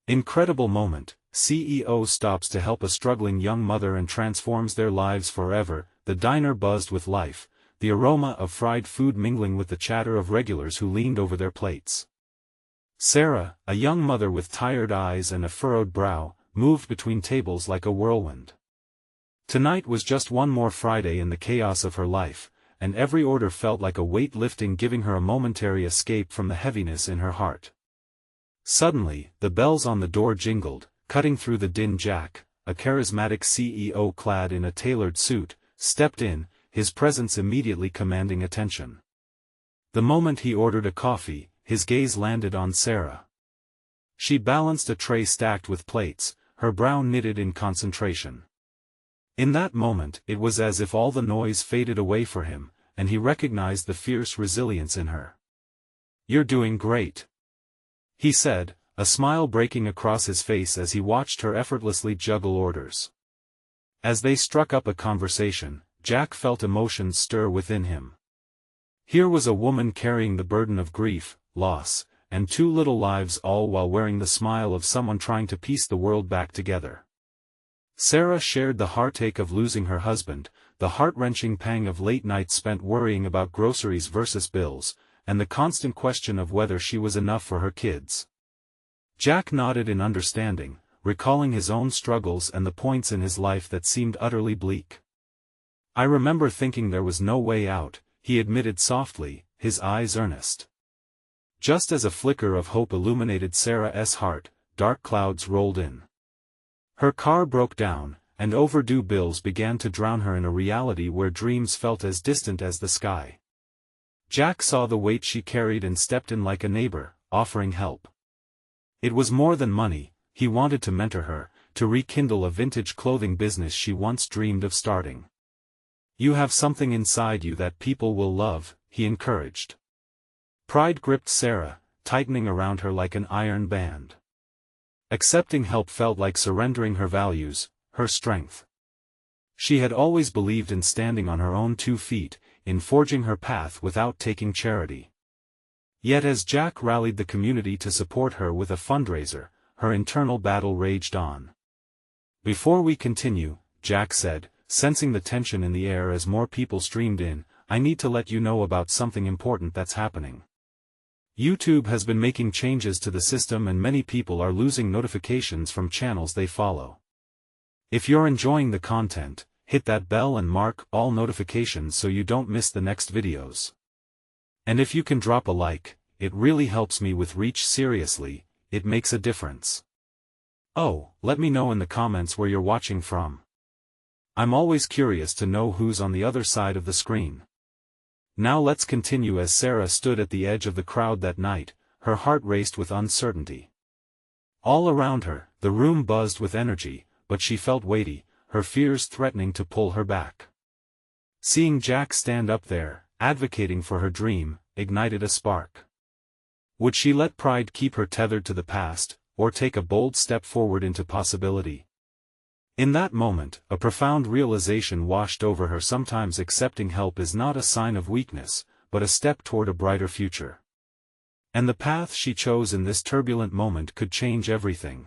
Incredible moment, CEO stops to help a struggling young mother and transforms their lives forever. The diner buzzed with life, the aroma of fried food mingling with the chatter of regulars who leaned over their plates. Sarah, a young mother with tired eyes and a furrowed brow, moved between tables like a whirlwind. Tonight was just one more Friday in the chaos of her life, and every order felt like a weight lifting, giving her a momentary escape from the heaviness in her heart. Suddenly, the bells on the door jingled, cutting through the din. Jack, a charismatic CEO clad in a tailored suit, stepped in, his presence immediately commanding attention. The moment he ordered a coffee, his gaze landed on Sarah. She balanced a tray stacked with plates, her brow knitted in concentration. In that moment, it was as if all the noise faded away for him, and he recognized the fierce resilience in her. "You're doing great," he said, a smile breaking across his face as he watched her effortlessly juggle orders. As they struck up a conversation, Jack felt emotions stir within him. Here was a woman carrying the burden of grief, loss, and two little lives, all while wearing the smile of someone trying to piece the world back together. Sarah shared the heartache of losing her husband, the heart-wrenching pang of late nights spent worrying about groceries versus bills, and the constant question of whether she was enough for her kids. Jack nodded in understanding, recalling his own struggles and the points in his life that seemed utterly bleak. "I remember thinking there was no way out," he admitted softly, his eyes earnest. Just as a flicker of hope illuminated Sarah's heart, dark clouds rolled in. Her car broke down, and overdue bills began to drown her in a reality where dreams felt as distant as the sky. Jack saw the weight she carried and stepped in like a neighbor, offering help. It was more than money, he wanted to mentor her, to rekindle a vintage clothing business she once dreamed of starting. "You have something inside you that people will love," he encouraged. Pride gripped Sarah, tightening around her like an iron band. Accepting help felt like surrendering her values, her strength. She had always believed in standing on her own 2 feet, in forging her path without taking charity. Yet as Jack rallied the community to support her with a fundraiser, her internal battle raged on. "Before we continue," Jack said, sensing the tension in the air as more people streamed in, "I need to let you know about something important that's happening. YouTube has been making changes to the system and many people are losing notifications from channels they follow. If you're enjoying the content, hit that bell and mark all notifications so you don't miss the next videos. And if you can drop a like, it really helps me with reach. Seriously, it makes a difference. Oh, let me know in the comments where you're watching from. I'm always curious to know who's on the other side of the screen." Now let's continue. As Sarah stood at the edge of the crowd that night, her heart raced with uncertainty. All around her, the room buzzed with energy, but she felt weighty, her fears threatening to pull her back. Seeing Jack stand up there, advocating for her dream, ignited a spark. Would she let pride keep her tethered to the past, or take a bold step forward into possibility? In that moment, a profound realization washed over her. Sometimes accepting help is not a sign of weakness, but a step toward a brighter future. And the path she chose in this turbulent moment could change everything.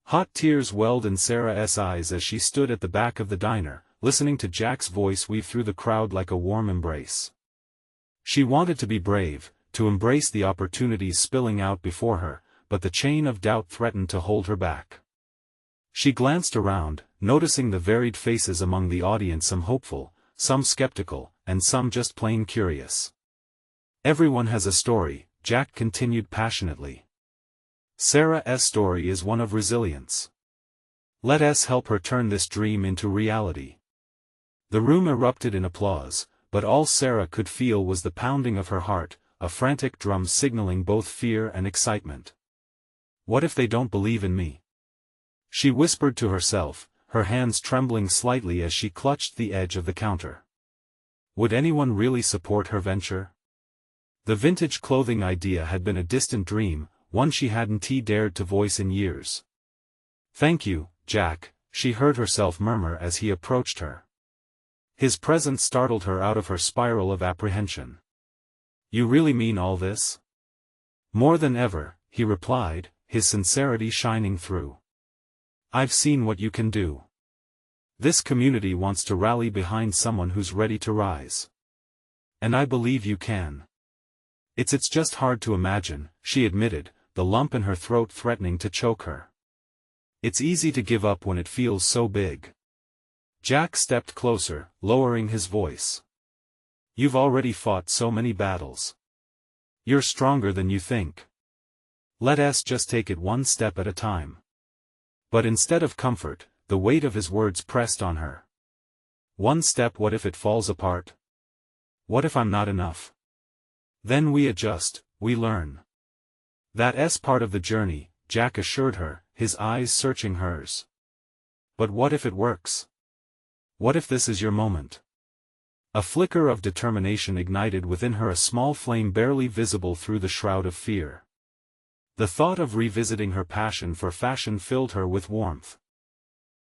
Hot tears welled in Sarah's eyes as she stood at the back of the diner, listening to Jack's voice weave through the crowd like a warm embrace. She wanted to be brave, to embrace the opportunities spilling out before her, but the chain of doubt threatened to hold her back. She glanced around, noticing the varied faces among the audience, some hopeful, some skeptical, and some just plain curious. "Everyone has a story," Jack continued passionately. "Sarah's story is one of resilience. Let us help her turn this dream into reality." The room erupted in applause, but all Sarah could feel was the pounding of her heart, a frantic drum signaling both fear and excitement. "What if they don't believe in me?" she whispered to herself, her hands trembling slightly as she clutched the edge of the counter. Would anyone really support her venture? The vintage clothing idea had been a distant dream, one she hadn't dared to voice in years. "Thank you, Jack," she heard herself murmur as he approached her. His presence startled her out of her spiral of apprehension. "You really mean all this?" "More than ever," he replied, his sincerity shining through. "I've seen what you can do. This community wants to rally behind someone who's ready to rise. And I believe you can." It's just hard to imagine," she admitted, the lump in her throat threatening to choke her. "It's easy to give up when it feels so big." Jack stepped closer, lowering his voice. "You've already fought so many battles. You're stronger than you think. Let us just take it one step at a time." But instead of comfort, the weight of his words pressed on her. "One step, what if it falls apart? What if I'm not enough? Then we adjust, we learn. That's part of the journey," Jack assured her, his eyes searching hers. "But what if it works? What if this is your moment?" A flicker of determination ignited within her, a small flame barely visible through the shroud of fear. The thought of revisiting her passion for fashion filled her with warmth.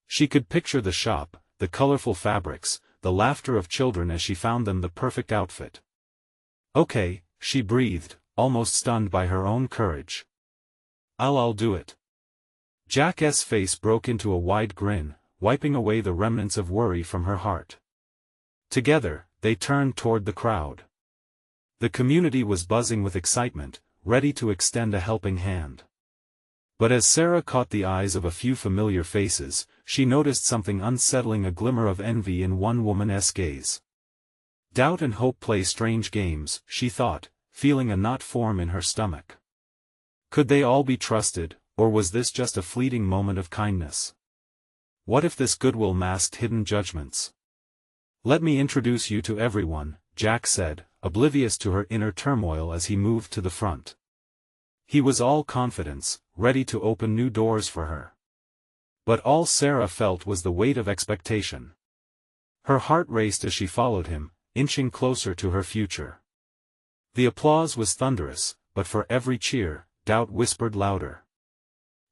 She could picture the shop, the colorful fabrics, the laughter of children as she found them the perfect outfit. "Okay," she breathed, almost stunned by her own courage. I'll do it." Jack's face broke into a wide grin, wiping away the remnants of worry from her heart. Together, they turned toward the crowd. The community was buzzing with excitement, ready to extend a helping hand. But as Sarah caught the eyes of a few familiar faces, she noticed something unsettling, a glimmer of envy in one woman's gaze. Doubt and hope play strange games, she thought, feeling a knot form in her stomach. Could they all be trusted, or was this just a fleeting moment of kindness? What if this goodwill masked hidden judgments? "Let me introduce you to everyone," Jack said, oblivious to her inner turmoil as he moved to the front. He was all confidence, ready to open new doors for her. But all Sarah felt was the weight of expectation. Her heart raced as she followed him, inching closer to her future. The applause was thunderous, but for every cheer, doubt whispered louder.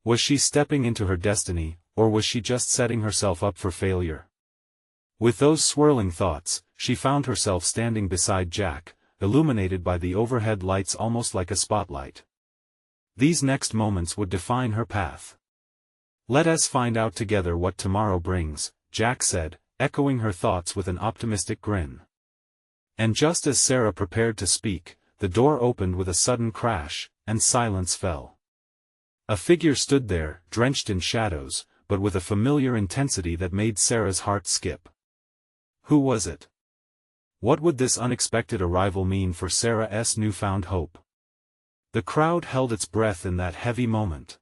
Was she stepping into her destiny, or was she just setting herself up for failure? With those swirling thoughts, she found herself standing beside Jack, illuminated by the overhead lights almost like a spotlight. These next moments would define her path. "Let us find out together what tomorrow brings," Jack said, echoing her thoughts with an optimistic grin. And just as Sarah prepared to speak, the door opened with a sudden crash, and silence fell. A figure stood there, drenched in shadows, but with a familiar intensity that made Sarah's heart skip. Who was it? What would this unexpected arrival mean for Sarah's newfound hope? The crowd held its breath in that heavy moment.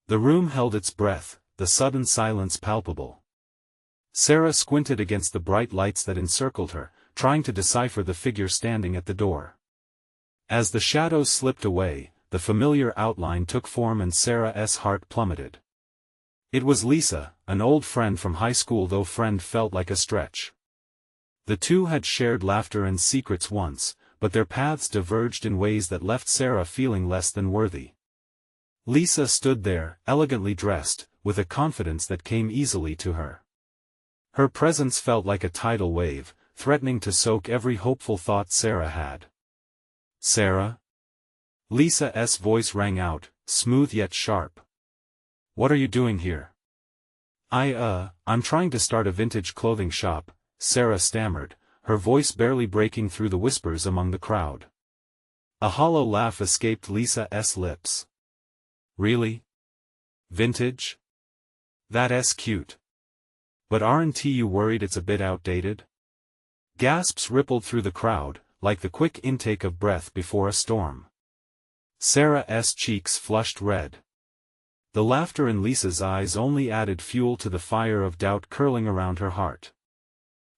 The room held its breath, the sudden silence palpable. Sarah squinted against the bright lights that encircled her, trying to decipher the figure standing at the door. As the shadows slipped away, the familiar outline took form and Sarah's heart plummeted. It was Lisa, an old friend from high school, though friend felt like a stretch. The two had shared laughter and secrets once, but their paths diverged in ways that left Sarah feeling less than worthy. Lisa stood there, elegantly dressed, with a confidence that came easily to her. Her presence felt like a tidal wave, threatening to soak every hopeful thought Sarah had. "Sarah?" Lisa's voice rang out, smooth yet sharp. "What are you doing here?" I'm trying to start a vintage clothing shop," Sarah stammered, her voice barely breaking through the whispers among the crowd. A hollow laugh escaped Lisa's lips. "Really? Vintage? That's cute. But aren't you worried it's a bit outdated?" Gasps rippled through the crowd, like the quick intake of breath before a storm. Sarah's cheeks flushed red. The laughter in Lisa's eyes only added fuel to the fire of doubt curling around her heart.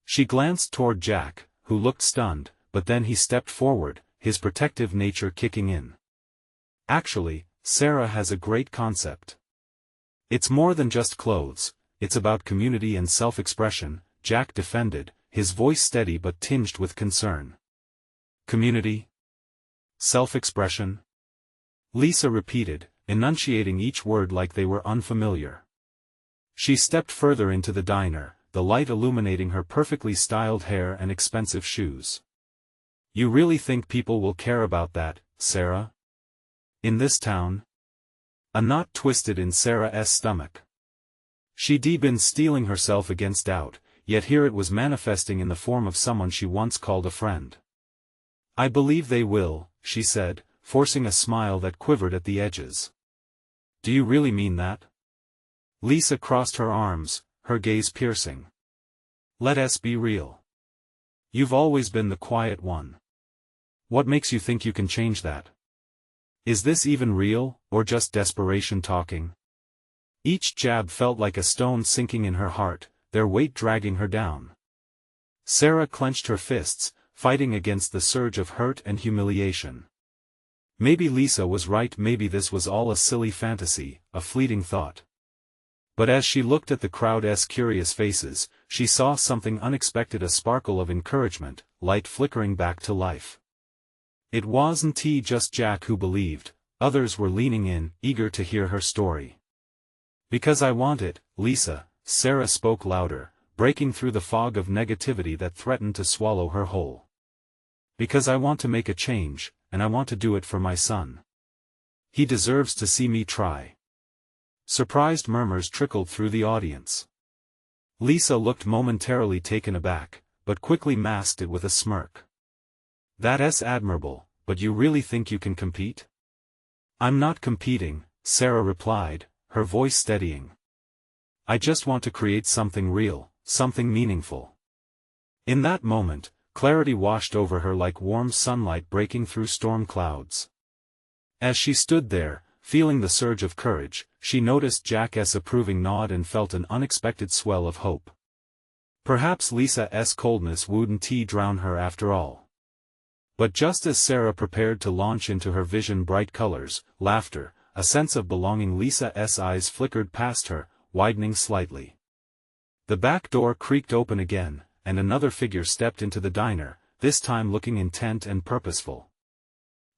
She glanced toward Jack, who looked stunned, but then he stepped forward, his protective nature kicking in. "Actually, Sarah has a great concept. It's more than just clothes, it's about community and self-expression," Jack defended, his voice steady but tinged with concern. "Community? Self-expression?" Lisa repeated, enunciating each word like they were unfamiliar. She stepped further into the diner, the light illuminating her perfectly styled hair and expensive shoes. "You really think people will care about that, Sarah? In this town?" A knot twisted in Sarah's stomach. She'd been steeling herself against doubt, yet here it was manifesting in the form of someone she once called a friend. "I believe they will," she said, forcing a smile that quivered at the edges. "Do you really mean that?" Lisa crossed her arms, her gaze piercing. "Let us be real. You've always been the quiet one. What makes you think you can change that? Is this even real, or just desperation talking?" Each jab felt like a stone sinking in her heart, their weight dragging her down. Sarah clenched her fists, fighting against the surge of hurt and humiliation. Maybe Lisa was right, maybe this was all a silly fantasy, a fleeting thought. But as she looked at the crowd's curious faces, she saw something unexpected, a sparkle of encouragement, light flickering back to life. It wasn't just Jack who believed, others were leaning in, eager to hear her story. "Because I want it, Lisa," Sarah spoke louder, breaking through the fog of negativity that threatened to swallow her whole. "Because I want to make a change, and I want to do it for my son. He deserves to see me try." Surprised murmurs trickled through the audience. Lisa looked momentarily taken aback, but quickly masked it with a smirk. "That's admirable, but you really think you can compete?" "I'm not competing," Sarah replied, her voice steadying. "I just want to create something real, something meaningful." In that moment, clarity washed over her like warm sunlight breaking through storm clouds. As she stood there, feeling the surge of courage, she noticed Jack's approving nod and felt an unexpected swell of hope. Perhaps Lisa's coldness wouldn't drown her after all. But just as Sarah prepared to launch into her vision bright colors, laughter, a sense of belonging, Lisa's eyes flickered past her, widening slightly. The back door creaked open again, and another figure stepped into the diner, this time looking intent and purposeful.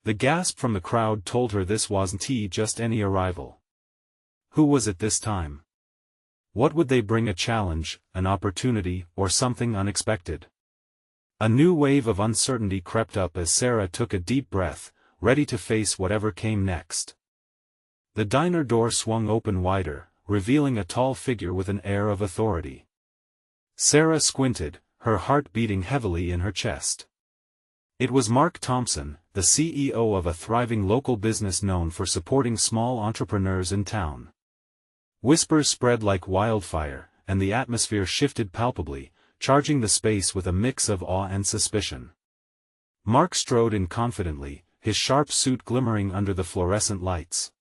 The gasp from the crowd told her this wasn't just any arrival. Who was it this time? What would they bring? A challenge, an opportunity, or something unexpected? A new wave of uncertainty crept up as Sarah took a deep breath, ready to face whatever came next. The diner door swung open wider, revealing a tall figure with an air of authority. Sarah squinted, her heart beating heavily in her chest. It was Mark Thompson, the CEO of a thriving local business known for supporting small entrepreneurs in town. Whispers spread like wildfire, and the atmosphere shifted palpably, charging the space with a mix of awe and suspicion. Mark strode in confidently, his sharp suit glimmering under the fluorescent lights.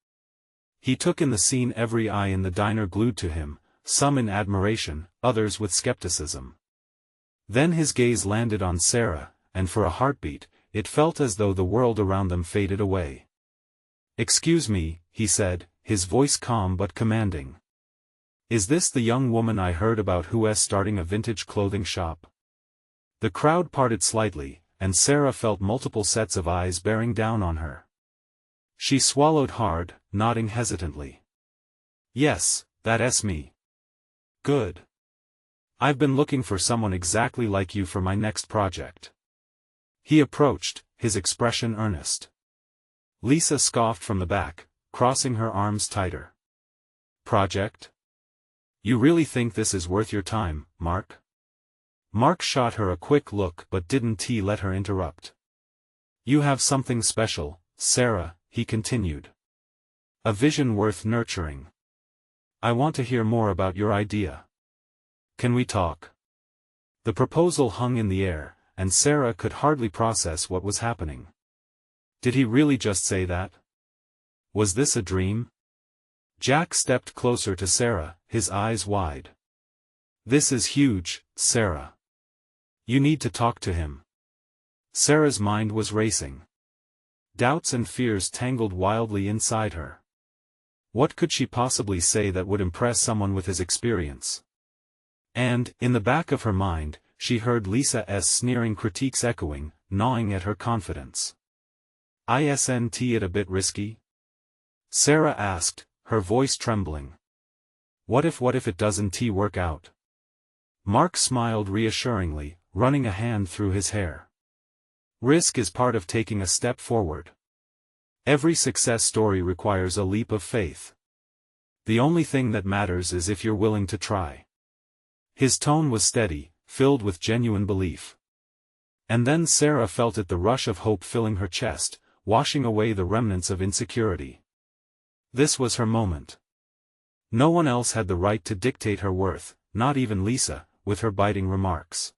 He took in the scene, every eye in the diner glued to him, some in admiration, others with skepticism. Then his gaze landed on Sarah, and for a heartbeat, it felt as though the world around them faded away. "Excuse me," he said, his voice calm but commanding. "Is this the young woman I heard about who's starting a vintage clothing shop?" The crowd parted slightly, and Sarah felt multiple sets of eyes bearing down on her. She swallowed hard, nodding hesitantly. "Yes, that's me." "Good. I've been looking for someone exactly like you for my next project." He approached, his expression earnest. Lisa scoffed from the back, crossing her arms tighter. "Project? You really think this is worth your time, Mark?" Mark shot her a quick look but didn't let her interrupt. "You have something special, Sarah," he continued. "A vision worth nurturing. I want to hear more about your idea. Can we talk?" The proposal hung in the air, and Sarah could hardly process what was happening. Did he really just say that? Was this a dream? Jack stepped closer to Sarah, his eyes wide. "This is huge, Sarah. You need to talk to him." Sarah's mind was racing. Doubts and fears tangled wildly inside her. What could she possibly say that would impress someone with his experience? And, in the back of her mind, she heard Lisa's sneering critiques echoing, gnawing at her confidence. "Isn't it a bit risky?" Sarah asked, her voice trembling. What if it doesn't work out?" Mark smiled reassuringly, running a hand through his hair. "Risk is part of taking a step forward. Every success story requires a leap of faith. The only thing that matters is if you're willing to try. His tone was steady, filled with genuine belief. And then Sarah felt it, the rush of hope filling her chest, washing away the remnants of insecurity. This was her moment. No one else had the right to dictate her worth, not even Lisa, with her biting remarks.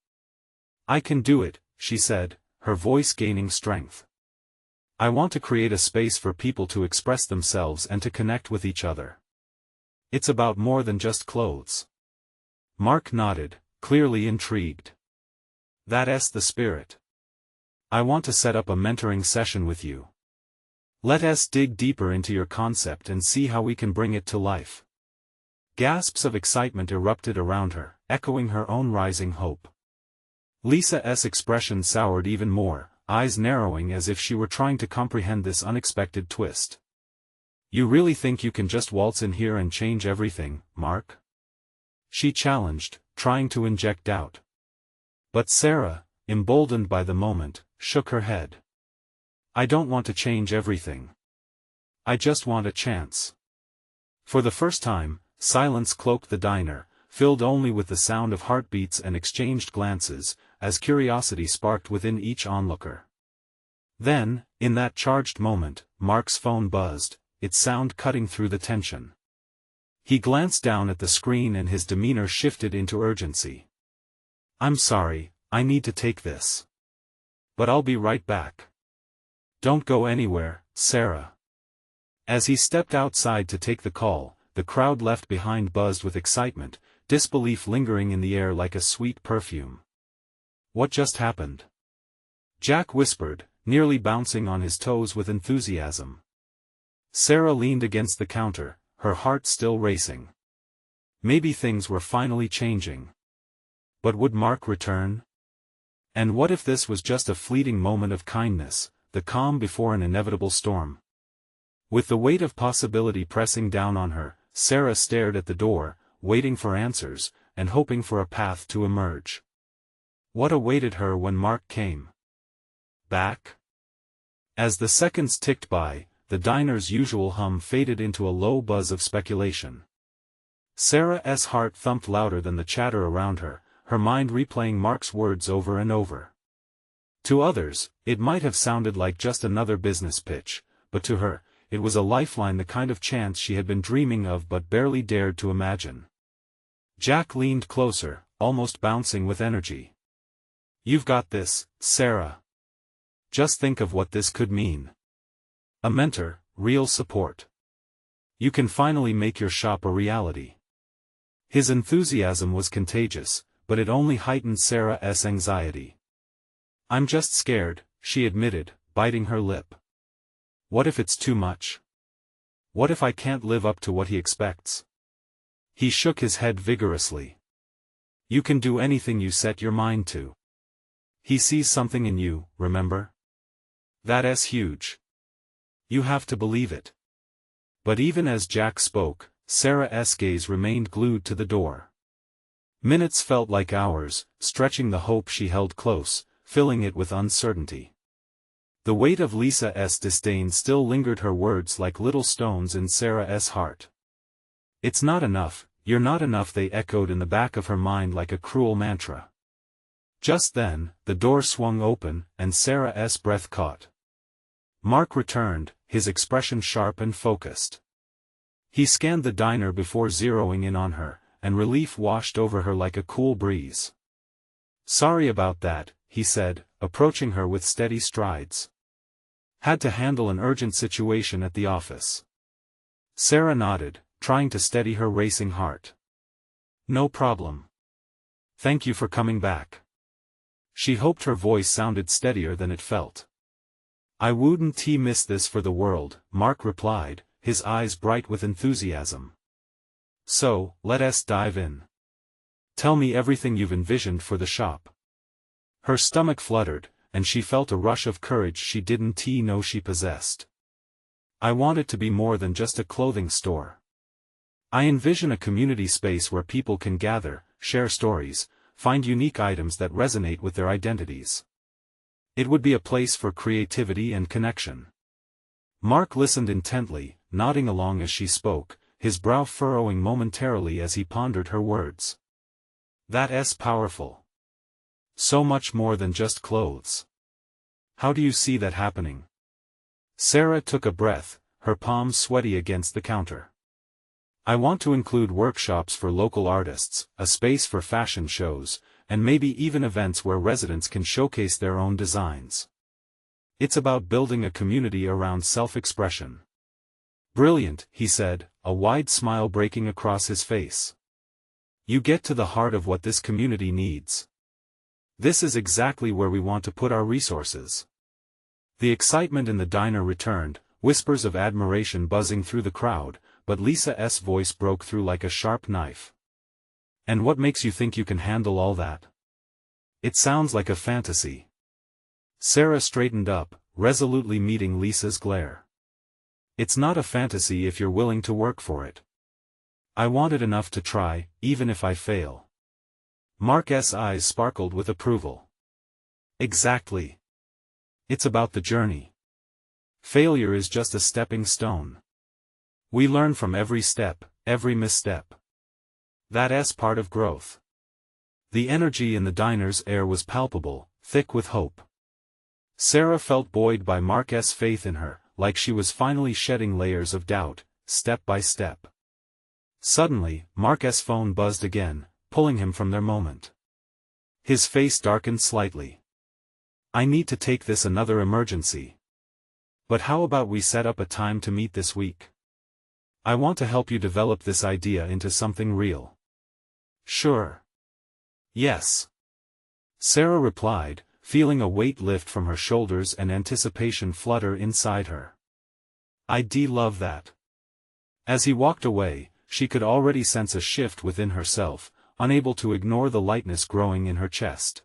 "I can do it," she said, her voice gaining strength. "I want to create a space for people to express themselves and to connect with each other. It's about more than just clothes." Mark nodded, clearly intrigued. "That's the spirit. I want to set up a mentoring session with you. Let us dig deeper into your concept and see how we can bring it to life." Gasps of excitement erupted around her, echoing her own rising hope. Lisa's expression soured even more, eyes narrowing as if she were trying to comprehend this unexpected twist. "You really think you can just waltz in here and change everything, Mark?" she challenged, trying to inject doubt. But Sarah, emboldened by the moment, shook her head. "I don't want to change everything. I just want a chance." For the first time, silence cloaked the diner, filled only with the sound of heartbeats and exchanged glances, as curiosity sparked within each onlooker. Then, in that charged moment, Mark's phone buzzed, its sound cutting through the tension. He glanced down at the screen and his demeanor shifted into urgency. "I'm sorry, I need to take this. But I'll be right back." "Don't go anywhere, Sarah." As he stepped outside to take the call, the crowd left behind buzzed with excitement, disbelief lingering in the air like a sweet perfume. "What just happened?" Jack whispered, nearly bouncing on his toes with enthusiasm. Sarah leaned against the counter, her heart still racing. Maybe things were finally changing. But would Mark return? And what if this was just a fleeting moment of kindness, the calm before an inevitable storm? With the weight of possibility pressing down on her, Sarah stared at the door, waiting for answers, and hoping for a path to emerge. What awaited her when Mark came? Back? As the seconds ticked by, the diner's usual hum faded into a low buzz of speculation. Sarah's heart thumped louder than the chatter around her, her mind replaying Mark's words over and over. To others, it might have sounded like just another business pitch, but to her, it was a lifeline, the kind of chance she had been dreaming of but barely dared to imagine. Jack leaned closer, almost bouncing with energy. "You've got this, Sarah. Just think of what this could mean. A mentor, real support. You can finally make your shop a reality." His enthusiasm was contagious, but it only heightened Sarah's anxiety. "I'm just scared," she admitted, biting her lip. "What if it's too much? What if I can't live up to what he expects?" He shook his head vigorously. "You can do anything you set your mind to. He sees something in you, remember? That's huge. You have to believe it." But even as Jack spoke, Sarah's gaze remained glued to the door. Minutes felt like hours, stretching the hope she held close, filling it with uncertainty. The weight of Lisa's disdain still lingered, her words like little stones in Sarah's heart. "It's not enough, you're not enough," they echoed in the back of her mind like a cruel mantra. Just then, the door swung open, and Sarah's breath caught. Mark returned, his expression sharp and focused. He scanned the diner before zeroing in on her, and relief washed over her like a cool breeze. "Sorry about that," he said, approaching her with steady strides. "Had to handle an urgent situation at the office." Sarah nodded, trying to steady her racing heart. "No problem. Thank you for coming back." She hoped her voice sounded steadier than it felt. "I wouldn't miss this for the world," Mark replied, his eyes bright with enthusiasm. "So, let's dive in. Tell me everything you've envisioned for the shop." Her stomach fluttered, and she felt a rush of courage she didn't know she possessed. "I want it to be more than just a clothing store. I envision a community space where people can gather, share stories, find unique items that resonate with their identities. It would be a place for creativity and connection." Mark listened intently, nodding along as she spoke, his brow furrowing momentarily as he pondered her words. That's powerful. So much more than just clothes. How do you see that happening? Sarah took a breath, her palms sweaty against the counter. I want to include workshops for local artists, a space for fashion shows, and maybe even events where residents can showcase their own designs. It's about building a community around self-expression. Brilliant, he said, a wide smile breaking across his face. You get to the heart of what this community needs. This is exactly where we want to put our resources. The excitement in the diner returned, whispers of admiration buzzing through the crowd, but Lisa's voice broke through like a sharp knife. And what makes you think you can handle all that? It sounds like a fantasy. Sarah straightened up, resolutely meeting Lisa's glare. It's not a fantasy if you're willing to work for it. I want it enough to try, even if I fail. Mark's eyes sparkled with approval. Exactly. It's about the journey. Failure is just a stepping stone. We learn from every step, every misstep. That's part of growth. The energy in the diner's air was palpable, thick with hope. Sarah felt buoyed by Mark's faith in her, like she was finally shedding layers of doubt, step by step. Suddenly, Mark's phone buzzed again, pulling him from their moment. His face darkened slightly. I need to take this another emergency. But how about we set up a time to meet this week? I want to help you develop this idea into something real. Sure. Yes. Sarah replied, feeling a weight lift from her shoulders and anticipation flutter inside her. I'd love that. As he walked away, she could already sense a shift within herself, unable to ignore the lightness growing in her chest.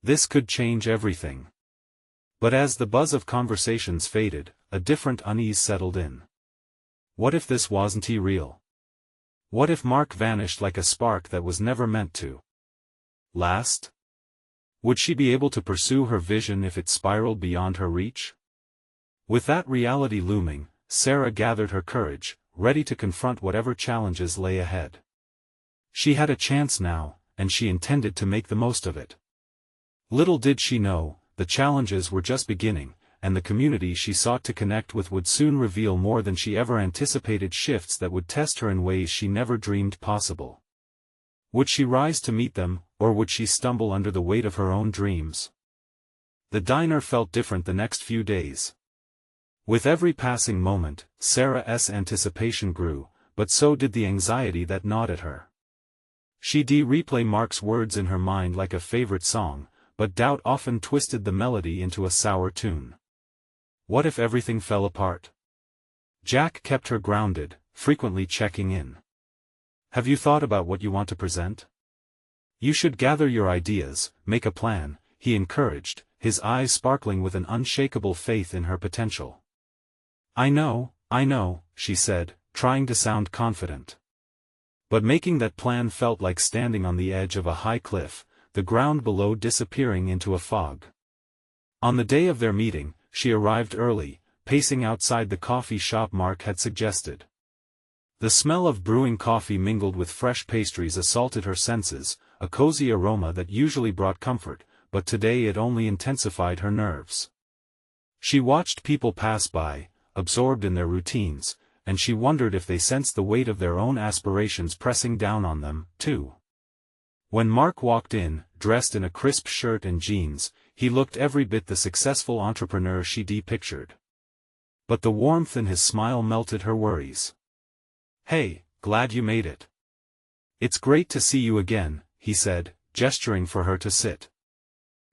This could change everything. But as the buzz of conversations faded, a different unease settled in. What if this wasn't real? What if Mark vanished like a spark that was never meant to last? Would she be able to pursue her vision if it spiraled beyond her reach? With that reality looming, Sarah gathered her courage, ready to confront whatever challenges lay ahead. She had a chance now, and she intended to make the most of it. Little did she know, the challenges were just beginning, and the community she sought to connect with would soon reveal more than she ever anticipated, shifts that would test her in ways she never dreamed possible. Would she rise to meet them, or would she stumble under the weight of her own dreams? The diner felt different the next few days. With every passing moment, Sarah's anticipation grew, but so did the anxiety that gnawed at her. She'd replay Mark's words in her mind like a favorite song, but doubt often twisted the melody into a sour tune. What if everything fell apart? Jack kept her grounded, frequently checking in. Have you thought about what you want to present? You should gather your ideas, make a plan, he encouraged, his eyes sparkling with an unshakable faith in her potential. I know, she said, trying to sound confident. But making that plan felt like standing on the edge of a high cliff, the ground below disappearing into a fog. On the day of their meeting, she arrived early, pacing outside the coffee shop Mark had suggested. The smell of brewing coffee mingled with fresh pastries assaulted her senses, a cozy aroma that usually brought comfort, but today it only intensified her nerves. She watched people pass by, absorbed in their routines, and she wondered if they sensed the weight of their own aspirations pressing down on them, too. When Mark walked in, dressed in a crisp shirt and jeans, he looked every bit the successful entrepreneur she'd pictured. But the warmth in his smile melted her worries. Hey, glad you made it. It's great to see you again, he said, gesturing for her to sit.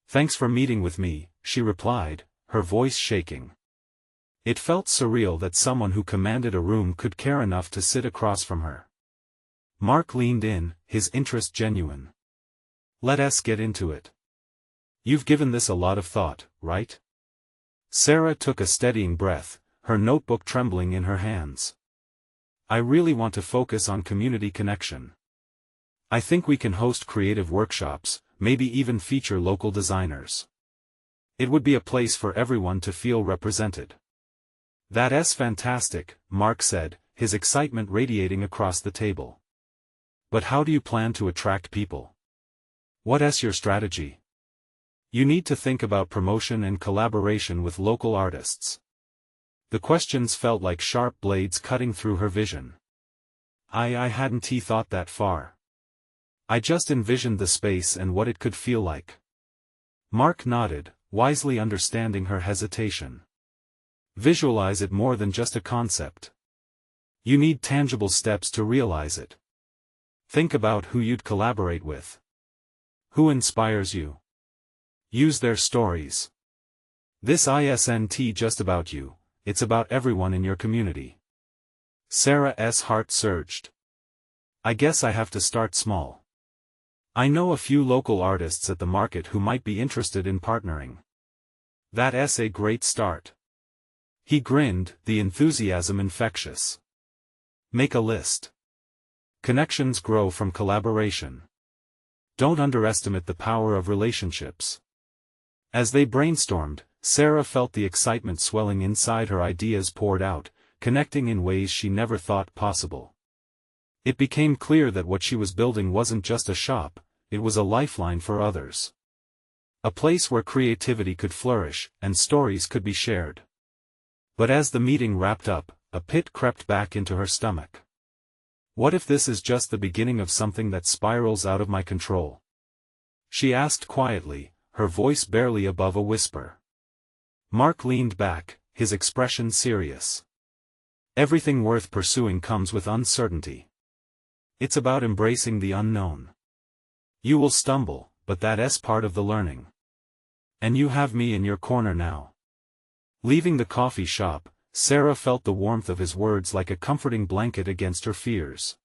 Thanks for meeting with me, she replied, her voice shaking. It felt surreal that someone who commanded a room could care enough to sit across from her. Mark leaned in, his interest genuine. Let's get into it. You've given this a lot of thought, right? Sarah took a steadying breath, her notebook trembling in her hands. I really want to focus on community connection. I think we can host creative workshops, maybe even feature local designers. It would be a place for everyone to feel represented. That's fantastic, Mark said, his excitement radiating across the table. But how do you plan to attract people? What's your strategy? You need to think about promotion and collaboration with local artists. The questions felt like sharp blades cutting through her vision. I hadn't thought that far. I just envisioned the space and what it could feel like. Mark nodded, wisely understanding her hesitation. Visualize it more than just a concept. You need tangible steps to realize it. Think about who you'd collaborate with. Who inspires you? Use their stories. This isn't just about you, it's about everyone in your community. Sarah's heart surged. I guess I have to start small. I know a few local artists at the market who might be interested in partnering. That's a great start. He grinned, the enthusiasm infectious. Make a list. Connections grow from collaboration. Don't underestimate the power of relationships. As they brainstormed, Sarah felt the excitement swelling inside her. Ideas poured out, connecting in ways she never thought possible. It became clear that what she was building wasn't just a shop, it was a lifeline for others. A place where creativity could flourish, and stories could be shared. But as the meeting wrapped up, a pit crept back into her stomach. What if this is just the beginning of something that spirals out of my control? She asked quietly, her voice barely above a whisper. Mark leaned back, his expression serious. Everything worth pursuing comes with uncertainty. It's about embracing the unknown. You will stumble, but that's part of the learning. And you have me in your corner now. Leaving the coffee shop, Sarah felt the warmth of his words like a comforting blanket against her fears.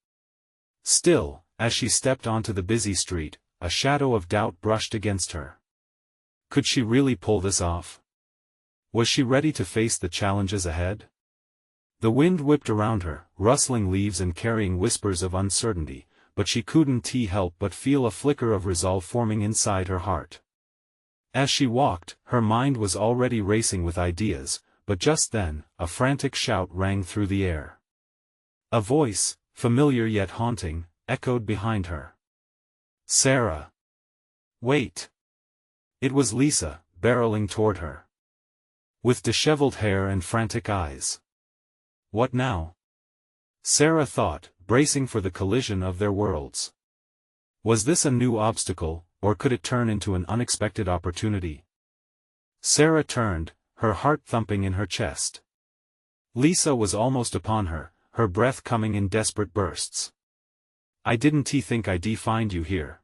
Still, as she stepped onto the busy street, a shadow of doubt brushed against her. Could she really pull this off? Was she ready to face the challenges ahead? The wind whipped around her, rustling leaves and carrying whispers of uncertainty, but she couldn't help but feel a flicker of resolve forming inside her heart. As she walked, her mind was already racing with ideas, but just then, a frantic shout rang through the air. A voice, familiar yet haunting, echoed behind her. Sarah! Wait! It was Lisa, barreling toward her. With disheveled hair and frantic eyes. What now? Sarah thought, bracing for the collision of their worlds. Was this a new obstacle, or could it turn into an unexpected opportunity? Sarah turned, her heart thumping in her chest. Lisa was almost upon her, her breath coming in desperate bursts. I didn't think I'd find you here.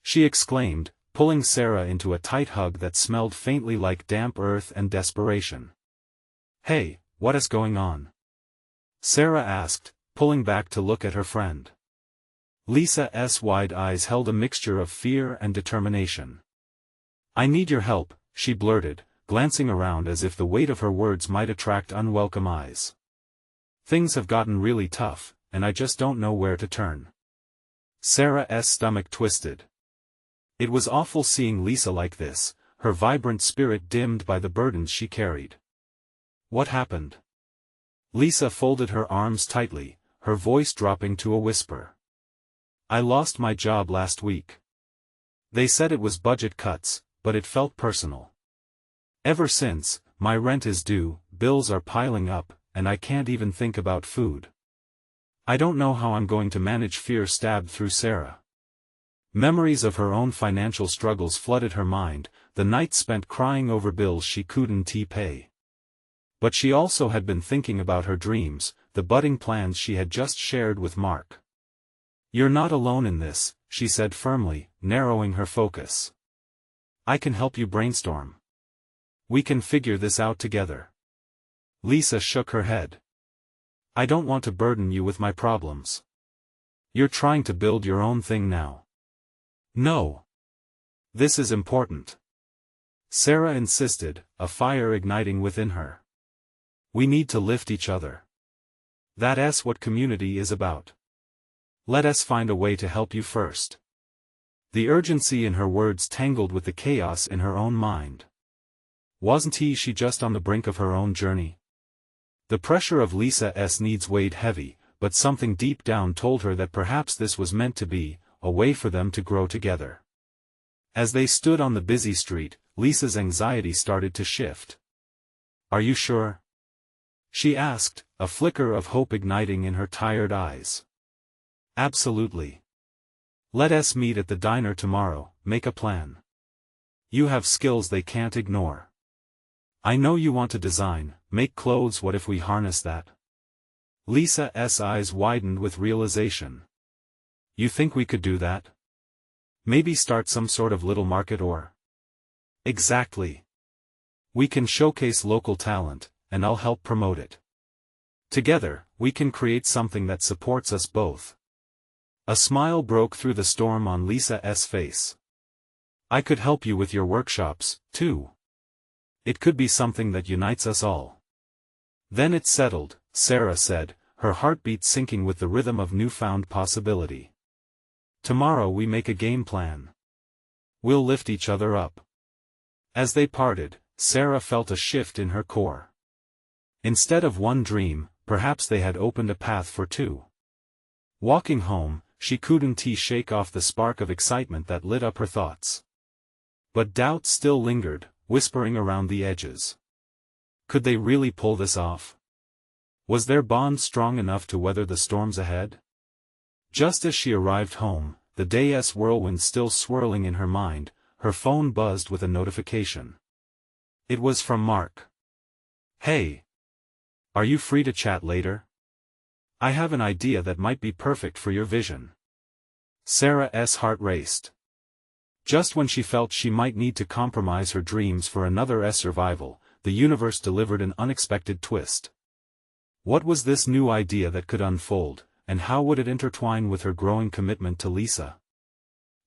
She exclaimed, pulling Sarah into a tight hug that smelled faintly like damp earth and desperation. Hey, what is going on? Sarah asked, pulling back to look at her friend. Lisa's wide eyes held a mixture of fear and determination. I need your help, she blurted, glancing around as if the weight of her words might attract unwelcome eyes. Things have gotten really tough, and I just don't know where to turn. Sarah's stomach twisted. It was awful seeing Lisa like this, her vibrant spirit dimmed by the burdens she carried. What happened? Lisa folded her arms tightly, her voice dropping to a whisper. I lost my job last week. They said it was budget cuts, but it felt personal. Ever since, my rent is due, bills are piling up, and I can't even think about food. I don't know how I'm going to manage. Fear stabbed through Sarah. Memories of her own financial struggles flooded her mind, the nights spent crying over bills she couldn't pay. But she also had been thinking about her dreams, the budding plans she had just shared with Mark. You're not alone in this, she said firmly, narrowing her focus. I can help you brainstorm. We can figure this out together. Lisa shook her head. I don't want to burden you with my problems. You're trying to build your own thing now. No. This is important. Sarah insisted, a fire igniting within her. We need to lift each other. That's what community is about. Let us find a way to help you first. The urgency in her words tangled with the chaos in her own mind. Wasn't she just on the brink of her own journey? The pressure of Lisa's needs weighed heavy, but something deep down told her that perhaps this was meant to be a way for them to grow together. As they stood on the busy street, Lisa's anxiety started to shift. "Are you sure?" she asked, a flicker of hope igniting in her tired eyes. "Absolutely. Let us meet at the diner tomorrow, make a plan. You have skills they can't ignore. I know you want to design, make clothes. What if we harness that?" Lisa's eyes widened with realization. "You think we could do that? Maybe start some sort of little market or?" "Exactly. We can showcase local talent, and I'll help promote it. Together, we can create something that supports us both." A smile broke through the storm on Lisa's face. "I could help you with your workshops, too. It could be something that unites us all." "Then it's settled," Sarah said, her heartbeat syncing with the rhythm of newfound possibility. "Tomorrow we make a game plan. We'll lift each other up." As they parted, Sarah felt a shift in her core. Instead of one dream, perhaps they had opened a path for two. Walking home, she couldn't shake off the spark of excitement that lit up her thoughts. But doubt still lingered, whispering around the edges. Could they really pull this off? Was their bond strong enough to weather the storms ahead? Just as she arrived home, the day's whirlwind still swirling in her mind, her phone buzzed with a notification. It was from Mark. "Hey. Are you free to chat later? I have an idea that might be perfect for your vision." Sarah's heart raced. Just when she felt she might need to compromise her dreams for another's survival, the universe delivered an unexpected twist. What was this new idea that could unfold, and how would it intertwine with her growing commitment to Lisa?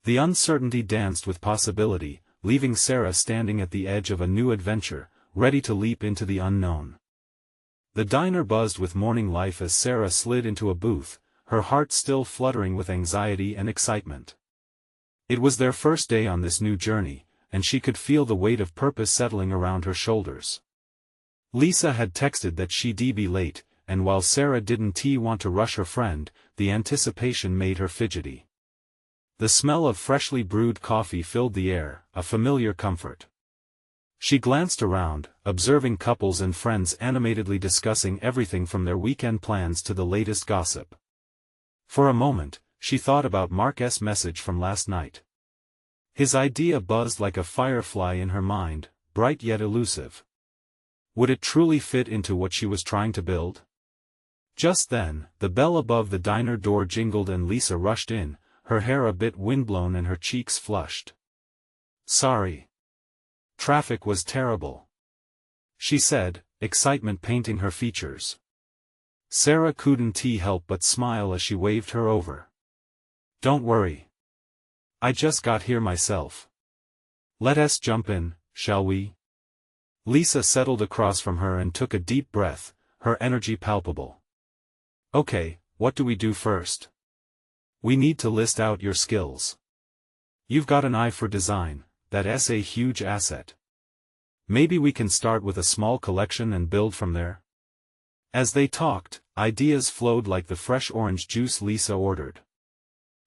The uncertainty danced with possibility, leaving Sarah standing at the edge of a new adventure, ready to leap into the unknown. The diner buzzed with morning life as Sarah slid into a booth, her heart still fluttering with anxiety and excitement. It was their first day on this new journey, and she could feel the weight of purpose settling around her shoulders. Lisa had texted that she'd be late, and while Sarah didn't want to rush her friend, the anticipation made her fidgety. The smell of freshly brewed coffee filled the air, a familiar comfort. She glanced around, observing couples and friends animatedly discussing everything from their weekend plans to the latest gossip. For a moment, she thought about Mark's message from last night. His idea buzzed like a firefly in her mind, bright yet elusive. Would it truly fit into what she was trying to build? Just then, the bell above the diner door jingled and Lisa rushed in, her hair a bit windblown and her cheeks flushed. "Sorry. Traffic was terrible," she said, excitement painting her features. Sarah couldn't help but smile as she waved her over. "Don't worry. I just got here myself. Let us jump in, shall we?" Lisa settled across from her and took a deep breath, her energy palpable. "Okay, what do we do first? We need to list out your skills. You've got an eye for design, that's a huge asset. Maybe we can start with a small collection and build from there." As they talked, ideas flowed like the fresh orange juice Lisa ordered.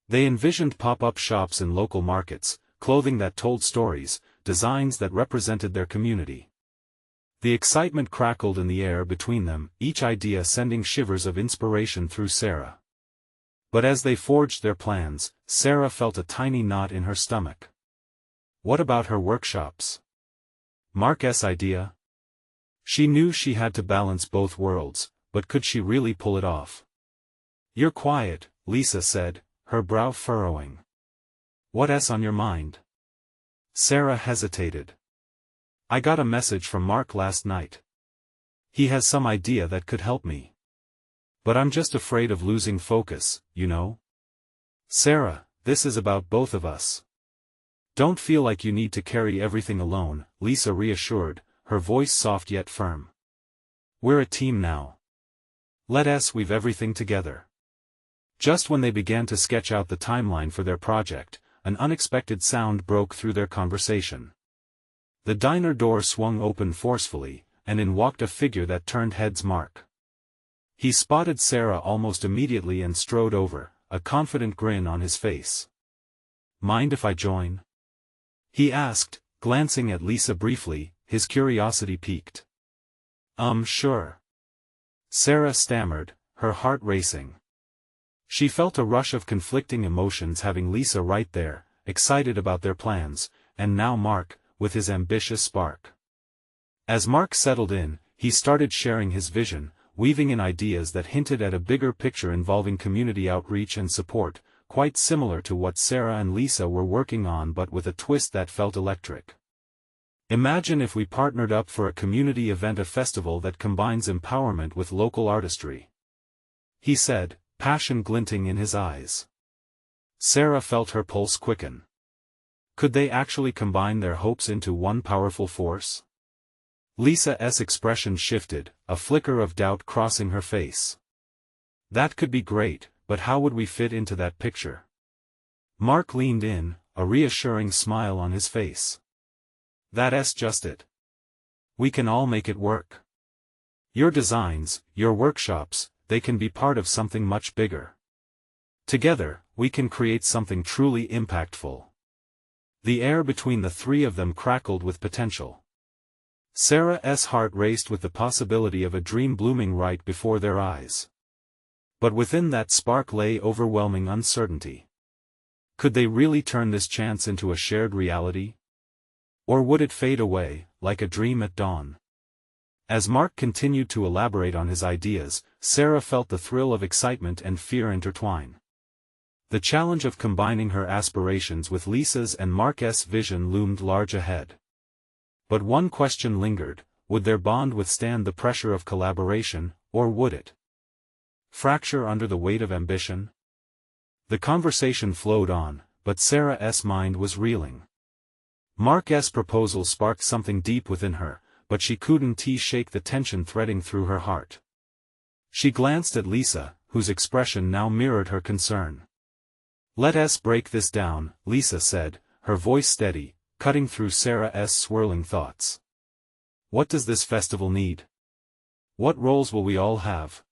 They envisioned pop-up shops in local markets, clothing that told stories, designs that represented their community. The excitement crackled in the air between them, each idea sending shivers of inspiration through Sarah. But as they forged their plans, Sarah felt a tiny knot in her stomach. What about her workshops? Mark's idea? She knew she had to balance both worlds, but could she really pull it off? "You're quiet," Lisa said, her brow furrowing. "What's on your mind?" Sarah hesitated. "I got a message from Mark last night. He has some idea that could help me. But I'm just afraid of losing focus, you know?" "Sarah, this is about both of us. Don't feel like you need to carry everything alone," Lisa reassured, her voice soft yet firm. "We're a team now. Let us weave everything together." Just when they began to sketch out the timeline for their project, an unexpected sound broke through their conversation. The diner door swung open forcefully, and in walked a figure that turned heads. Mark. He spotted Sarah almost immediately and strode over, a confident grin on his face. "Mind if I join?" he asked, glancing at Lisa briefly, his curiosity piqued. Sure." Sarah stammered, her heart racing. She felt a rush of conflicting emotions having Lisa right there, excited about their plans, and now Mark, with his ambitious spark. As Mark settled in, he started sharing his vision, weaving in ideas that hinted at a bigger picture involving community outreach and support, quite similar to what Sarah and Lisa were working on but with a twist that felt electric. "Imagine if we partnered up for a community event, a festival that combines empowerment with local artistry," he said, passion glinting in his eyes. Sarah felt her pulse quicken. Could they actually combine their hopes into one powerful force? Lisa's expression shifted, a flicker of doubt crossing her face. "That could be great, but how would we fit into that picture?" Mark leaned in, a reassuring smile on his face. "That's just it. We can all make it work. Your designs, your workshops, they can be part of something much bigger. Together, we can create something truly impactful." The air between the three of them crackled with potential. Sarah's heart raced with the possibility of a dream blooming right before their eyes. But within that spark lay overwhelming uncertainty. Could they really turn this chance into a shared reality? Or would it fade away, like a dream at dawn? As Mark continued to elaborate on his ideas, Sarah felt the thrill of excitement and fear intertwine. The challenge of combining her aspirations with Lisa's and Mark's vision loomed large ahead. But one question lingered: would their bond withstand the pressure of collaboration, or would it fracture under the weight of ambition? The conversation flowed on, but Sarah's mind was reeling. Mark's proposal sparked something deep within her, but she couldn't shake the tension threading through her heart. She glanced at Lisa, whose expression now mirrored her concern. "Let's break this down," Lisa said, her voice steady, cutting through Sarah's swirling thoughts. "What does this festival need? What roles will we all have?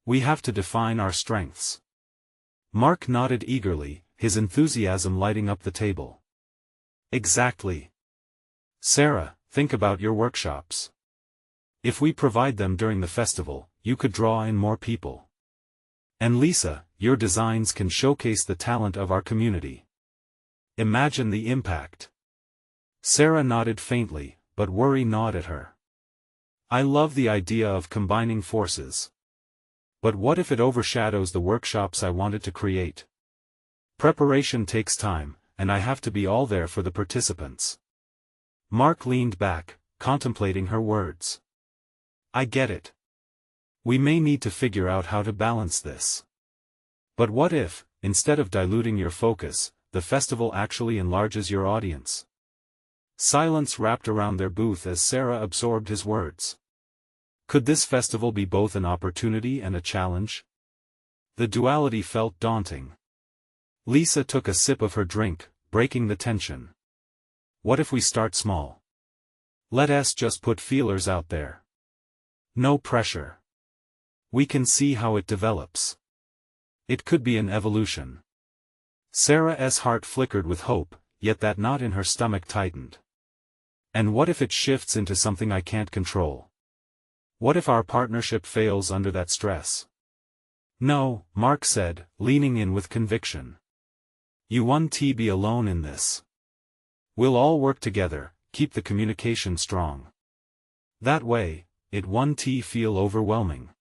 We have to define our strengths." Mark nodded eagerly, his enthusiasm lighting up the table. "Exactly. Sarah, think about your workshops. If we provide them during the festival, you could draw in more people. And Lisa, your designs can showcase the talent of our community. Imagine the impact." Sarah nodded faintly, but worry gnawed at her. "I love the idea of combining forces. But what if it overshadows the workshops I wanted to create? Preparation takes time, and I have to be all there for the participants." Mark leaned back, contemplating her words. "I get it. We may need to figure out how to balance this. But what if, instead of diluting your focus, the festival actually enlarges your audience?" Silence wrapped around their booth as Sarah absorbed his words. Could this festival be both an opportunity and a challenge? The duality felt daunting. Lisa took a sip of her drink, breaking the tension. "What if we start small? Let's just put feelers out there. No pressure. We can see how it develops. It could be an evolution." Sarah's heart flickered with hope, yet that knot in her stomach tightened. "And what if it shifts into something I can't control? What if our partnership fails under that stress?" "No," Mark said, leaning in with conviction. "You won't be alone in this. We'll all work together, keep the communication strong. That way, it won't feel overwhelming."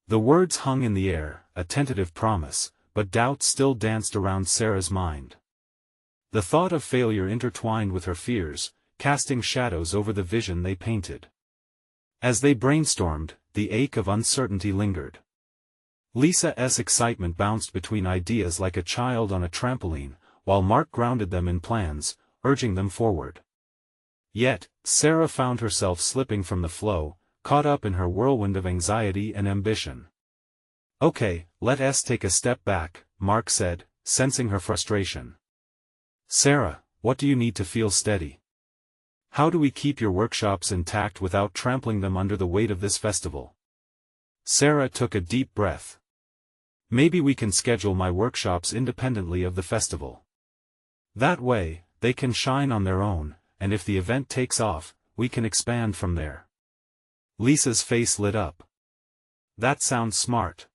The words hung in the air, a tentative promise, but doubt still danced around Sarah's mind. The thought of failure intertwined with her fears, casting shadows over the vision they painted. As they brainstormed, the ache of uncertainty lingered. Lisa's excitement bounced between ideas like a child on a trampoline, while Mark grounded them in plans, urging them forward. Yet, Sarah found herself slipping from the flow, caught up in her whirlwind of anxiety and ambition. "Okay, let's take a step back," Mark said, sensing her frustration. "Sarah, what do you need to feel steady? How do we keep your workshops intact without trampling them under the weight of this festival? Sarah took a deep breath. Maybe we can schedule my workshops independently of the festival. That way, they can shine on their own, and if the event takes off, we can expand from there. Lisa's face lit up. That sounds smart.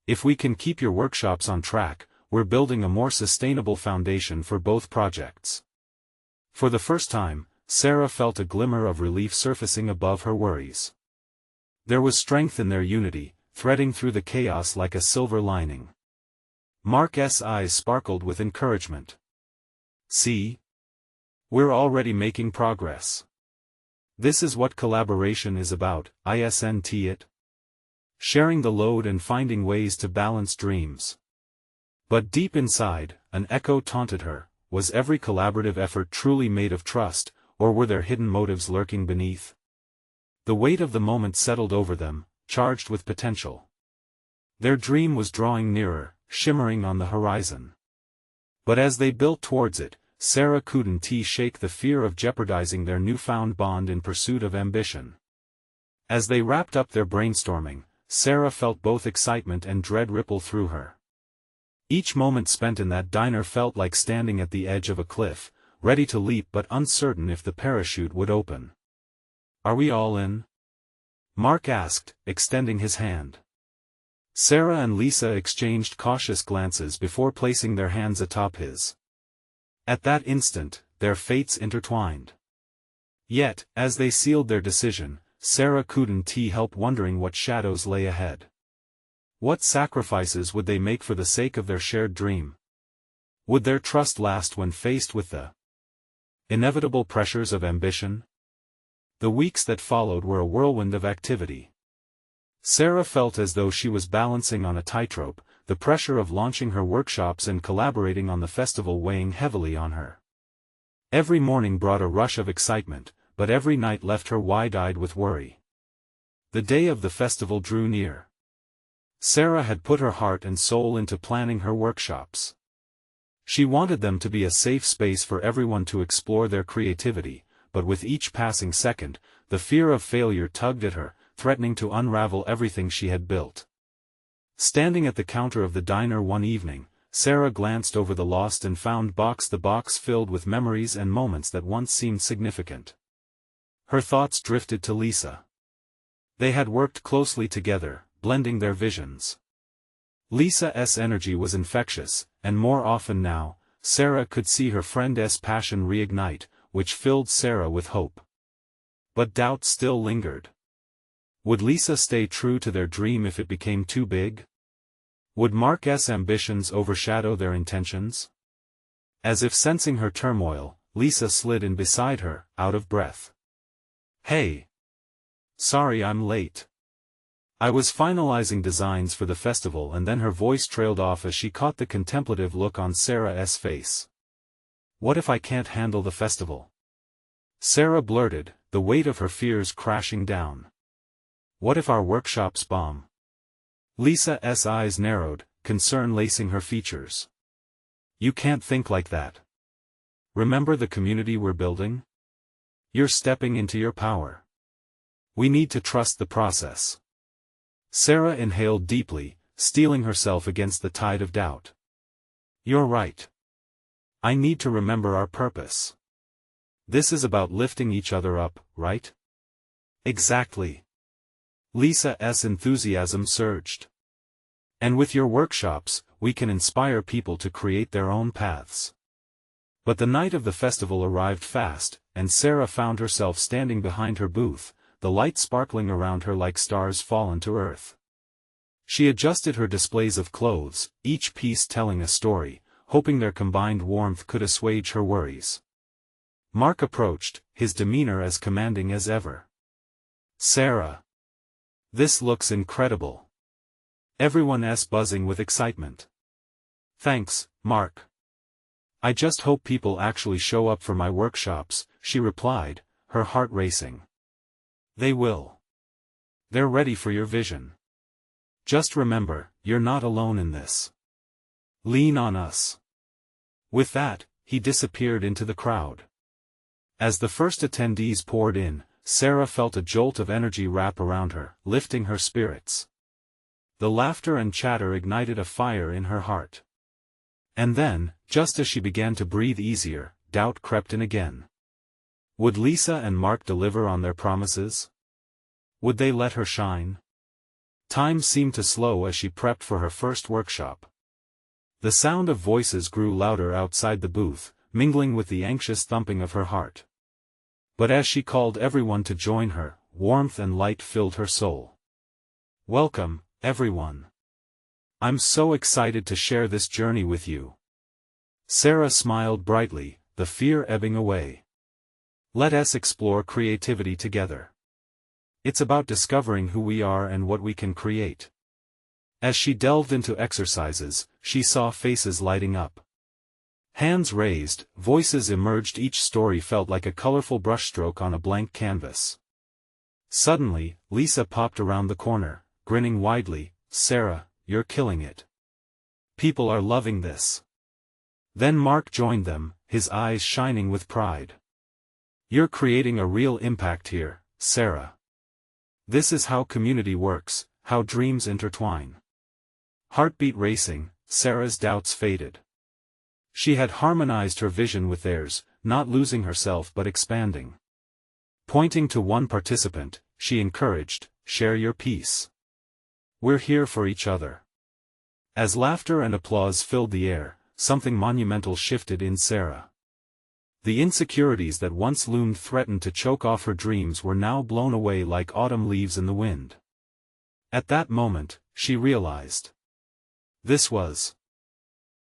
If we can keep your workshops on track, we're building a more sustainable foundation for both projects. For the first time, Sarah felt a glimmer of relief surfacing above her worries. There was strength in their unity, threading through the chaos like a silver lining. Mark's eyes sparkled with encouragement. See? We're already making progress. This is what collaboration is about, isn't it? Sharing the load and finding ways to balance dreams. But deep inside, an echo taunted her. Was every collaborative effort truly made of trust, or were there hidden motives lurking beneath? The weight of the moment settled over them, charged with potential. Their dream was drawing nearer, shimmering on the horizon. But as they built towards it, Sarah couldn't shake the fear of jeopardizing their newfound bond in pursuit of ambition. As they wrapped up their brainstorming, Sarah felt both excitement and dread ripple through her. Each moment spent in that diner felt like standing at the edge of a cliff, ready to leap but uncertain if the parachute would open. Are we all in? Mark asked, extending his hand. Sarah and Lisa exchanged cautious glances before placing their hands atop his. At that instant, their fates intertwined. Yet, as they sealed their decision, Sarah couldn't help wondering what shadows lay ahead. What sacrifices would they make for the sake of their shared dream? Would their trust last when faced with the inevitable pressures of ambition? The weeks that followed were a whirlwind of activity. Sarah felt as though she was balancing on a tightrope, the pressure of launching her workshops and collaborating on the festival weighing heavily on her. Every morning brought a rush of excitement, but every night left her wide-eyed with worry. The day of the festival drew near. Sarah had put her heart and soul into planning her workshops. She wanted them to be a safe space for everyone to explore their creativity, but with each passing second, the fear of failure tugged at her, threatening to unravel everything she had built. Standing at the counter of the diner one evening, Sarah glanced over the lost and found box, the box filled with memories and moments that once seemed significant. Her thoughts drifted to Lisa. They had worked closely together, blending their visions. Lisa's energy was infectious, and more often now, Sarah could see her friend's passion reignite, which filled Sarah with hope. But doubt still lingered. Would Lisa stay true to their dream if it became too big? Would Mark's ambitions overshadow their intentions? As if sensing her turmoil, Lisa slid in beside her, out of breath. Hey! Sorry I'm late. I was finalizing designs for the festival, and then her voice trailed off as she caught the contemplative look on Sarah's face. What if I can't handle the festival? Sarah blurted, the weight of her fears crashing down. What if our workshops bomb? Lisa's eyes narrowed, concern lacing her features. You can't think like that. Remember the community we're building? You're stepping into your power. We need to trust the process. Sarah inhaled deeply, steeling herself against the tide of doubt. You're right. I need to remember our purpose. This is about lifting each other up, right? Exactly. Lisa's enthusiasm surged. And with your workshops, we can inspire people to create their own paths. But the night of the festival arrived fast, and Sarah found herself standing behind her booth, the light sparkling around her like stars fallen to earth. She adjusted her displays of clothes, each piece telling a story, hoping their combined warmth could assuage her worries. Mark approached, his demeanor as commanding as ever. Sarah. This looks incredible. Everyone's buzzing with excitement. Thanks, Mark. I just hope people actually show up for my workshops, she replied, her heart racing. They will. They're ready for your vision. Just remember, you're not alone in this. Lean on us. With that, he disappeared into the crowd. As the first attendees poured in, Sarah felt a jolt of energy wrap around her, lifting her spirits. The laughter and chatter ignited a fire in her heart. And then, just as she began to breathe easier, doubt crept in again. Would Lisa and Mark deliver on their promises? Would they let her shine? Time seemed to slow as she prepped for her first workshop. The sound of voices grew louder outside the booth, mingling with the anxious thumping of her heart. But as she called everyone to join her, warmth and light filled her soul. Welcome, everyone. I'm so excited to share this journey with you. Sarah smiled brightly, the fear ebbing away. Let us explore creativity together. It's about discovering who we are and what we can create. As she delved into exercises, she saw faces lighting up. Hands raised, voices emerged. Each story felt like a colorful brushstroke on a blank canvas. Suddenly, Lisa popped around the corner, grinning widely. Sarah, you're killing it. People are loving this. Then Mark joined them, his eyes shining with pride. You're creating a real impact here, Sarah. This is how community works, how dreams intertwine. Heartbeat racing, Sarah's doubts faded. She had harmonized her vision with theirs, not losing herself but expanding. Pointing to one participant, she encouraged, share your piece. We're here for each other. As laughter and applause filled the air, something monumental shifted in Sarah. The insecurities that once loomed threatened to choke off her dreams were now blown away like autumn leaves in the wind. At that moment, she realized. This was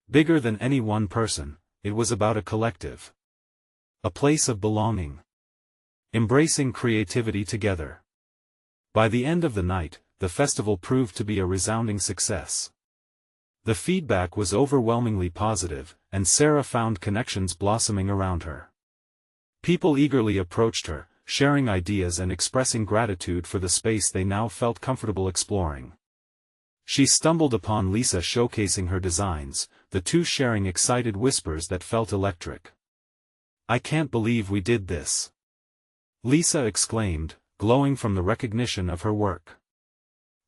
bigger than any one person. It was about a collective. A place of belonging. Embracing creativity together. By the end of the night, the festival proved to be a resounding success. The feedback was overwhelmingly positive, and Sarah found connections blossoming around her. People eagerly approached her, sharing ideas and expressing gratitude for the space they now felt comfortable exploring. She stumbled upon Lisa showcasing her designs, the two sharing excited whispers that felt electric. I can't believe we did this. Lisa exclaimed, glowing from the recognition of her work.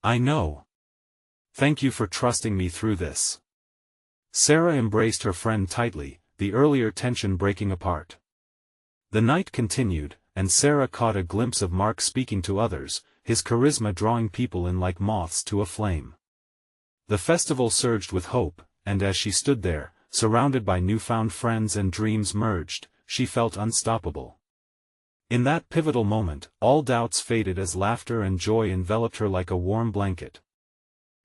I know. Thank you for trusting me through this. Sarah embraced her friend tightly, the earlier tension breaking apart. The night continued, and Sarah caught a glimpse of Mark speaking to others, his charisma drawing people in like moths to a flame. The festival surged with hope, and as she stood there, surrounded by newfound friends and dreams merged, she felt unstoppable. In that pivotal moment, all doubts faded as laughter and joy enveloped her like a warm blanket.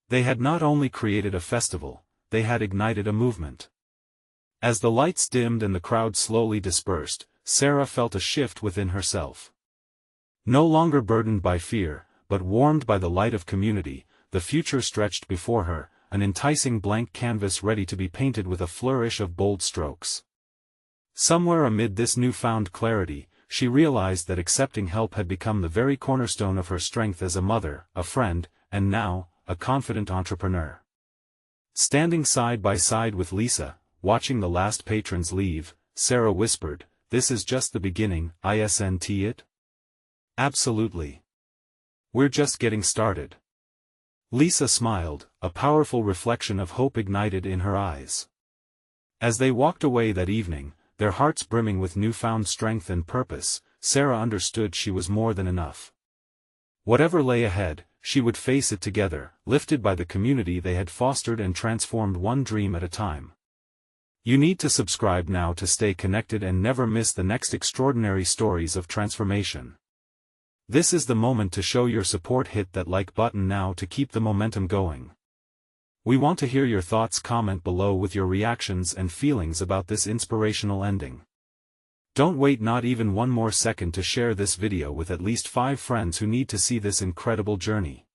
They had not only created a festival, they had ignited a movement. As the lights dimmed and the crowd slowly dispersed, Sarah felt a shift within herself. No longer burdened by fear, but warmed by the light of community, the future stretched before her, an enticing blank canvas ready to be painted with a flourish of bold strokes. Somewhere amid this newfound clarity, she realized that accepting help had become the very cornerstone of her strength as a mother, a friend, and now, a confident entrepreneur. Standing side by side with Lisa, watching the last patrons leave, Sarah whispered, "This is just the beginning, isn't it?" "Absolutely. We're just getting started." Lisa smiled, a powerful reflection of hope ignited in her eyes. As they walked away that evening, their hearts brimming with newfound strength and purpose, Sarah understood she was more than enough. Whatever lay ahead, she would face it together, lifted by the community they had fostered and transformed one dream at a time. You need to subscribe now to stay connected and never miss the next extraordinary stories of transformation. This is the moment to show your support. Hit that like button now to keep the momentum going. We want to hear your thoughts. Comment below with your reactions and feelings about this inspirational ending. Don't wait not even one more second to share this video with at least 5 friends who need to see this incredible journey.